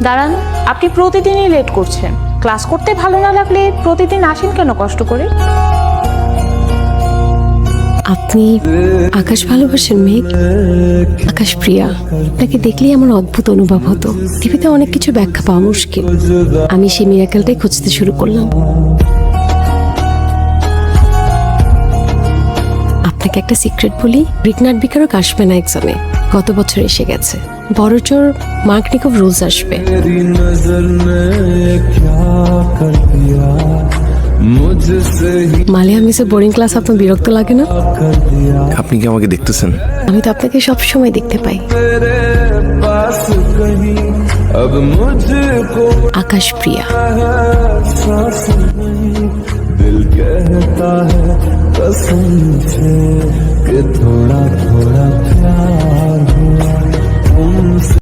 দাঁড়ান, আপনি প্রতিদিনই লেট করছেন। ক্লাস করতে ভালো না লাগলে প্রতিদিন আসেন কেন কষ্ট করে? আপনি আকাশ ভালোবাসেন মেঘ? আকাশ প্রিয়া, তাকে দেখলেই আমার অদ্ভুত অনুভব হতো। টিভিতে অনেক কিছু ব্যাখ্যা পাওয়া মুশকিল, আমি সেই মিরাকেলটাই খুঁজতে শুরু করলাম। আপনাকে একটা সিক্রেট বলি, রিকনাট বিকারক আসবে না এক্সামে, গত বছর এসে গেছে। বড় জোর মার্কনিকভ রুলস আসবে। মালিয়া মিসের বোরিং ক্লাস আপনার বিরক্ত লাগে না? আপনি কি আমাকে দেখতেছেন? আমি তো আপনাকে সব সময় দেখতে পাই। আকাশ প্রিয়া। दिल कहता है कसम से कि थोड़ा थोड़ा प्यार